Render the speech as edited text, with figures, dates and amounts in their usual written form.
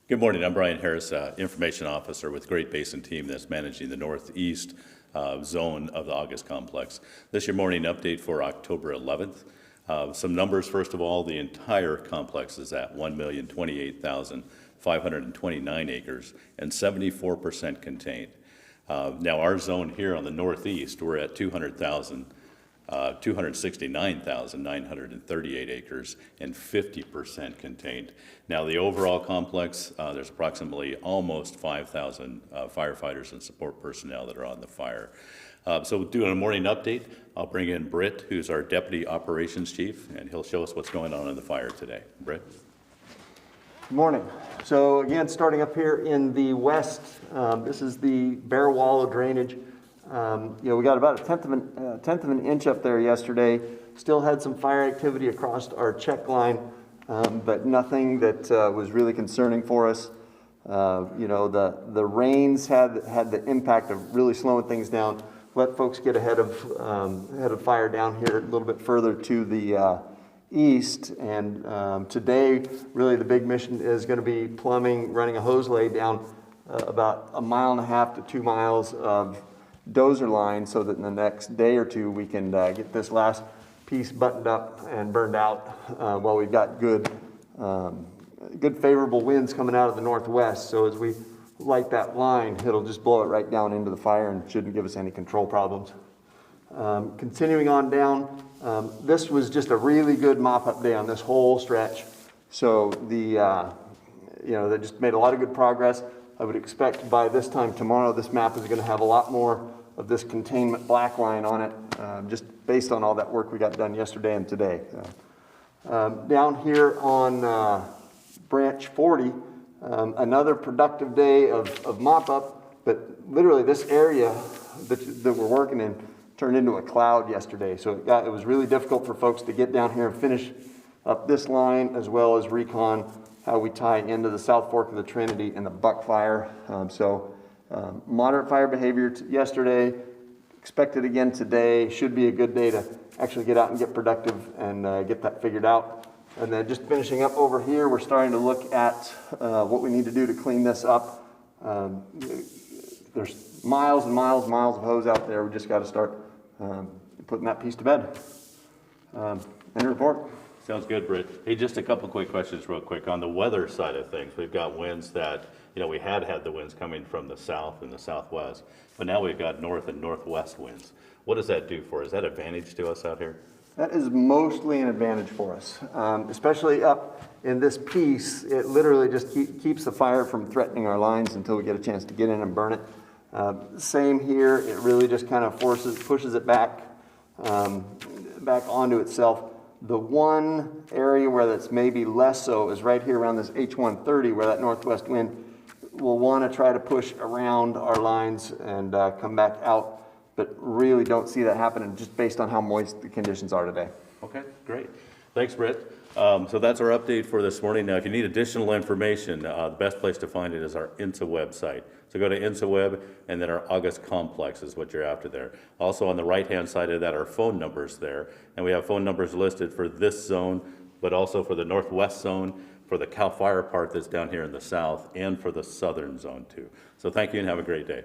Good morning. I'm Brian Harris, Information Officer with Great Basin Team that's managing the northeast zone of the August Complex. This is your morning update for October 11th. Some numbers, first of all, the entire complex is at 1,028,529 acres and 74% contained. Now our zone here on the northeast, we're at 269,938 acres and 50% contained. Now the overall complex, there's approximately almost 5,000 firefighters and support personnel that are on the fire. So doing a morning update, I'll bring in Britt, who's our Deputy Operations Chief, and he'll show us what's going on in the fire today. Britt? Good morning. So again, starting up here in the west, this is the bare wall of drainage. We got about a tenth of an inch up there yesterday. Still had some fire activity across our check line, but nothing that was really concerning for us. The rains had the impact of really slowing things down. Let folks get ahead of fire down here a little bit further to the east. And today, really the big mission is going to be plumbing, running a hose lay down about 1.5 miles to 2 miles of dozer line, so that in the next day or two we can get this last piece buttoned up and burned out while we've got good favorable winds coming out of the northwest. So as we light that line, it'll just blow it right down into the fire and shouldn't give us any control problems. Continuing on down, this was just a really good mop-up day on this whole stretch. So they just made a lot of good progress. I would expect by this time tomorrow, this map is going to have a lot more of this containment black line on it, just based on all that work we got done yesterday and today. Down here on branch 40, another productive day of mop-up, but literally this area that we're working in turned into a cloud yesterday. So it was really difficult for folks to get down here and finish up this line, as well as recon how we tie into the South Fork of the Trinity and the Buck Fire. Moderate fire behavior yesterday, expected again today. Should be a good day to actually get out and get productive and get that figured out. And then just finishing up over here, we're starting to look at what we need to do to clean this up. There's miles and miles and miles of hose out there. We just got to start putting that piece to bed. End report. Sounds good, Britt. Hey, just a couple quick questions real quick. On the weather side of things, we've got winds that, we had the winds coming from the south and the southwest, but now we've got north and northwest winds. What does that do for us? Is that advantage to us out here? That is mostly an advantage for us, especially up in this piece. It literally just keeps the fire from threatening our lines until we get a chance to get in and burn it. Same here. It really just kind of pushes it back onto itself. The one area where that's maybe less so is right here around this H130, where that northwest wind will want to try to push around our lines and come back out, but really don't see that happening just based on how moist the conditions are today. Okay, great. Thanks, Britt. So that's our update for this morning. Now, if you need additional information, the best place to find it is our INSA website. So go to INSAWeb, and then our August Complex is what you're after there. Also on the right-hand side of that are phone numbers there, and we have phone numbers listed for this zone, but also for the northwest zone, for the CAL FIRE part that's down here in the south, and for the southern zone too. So thank you and have a great day.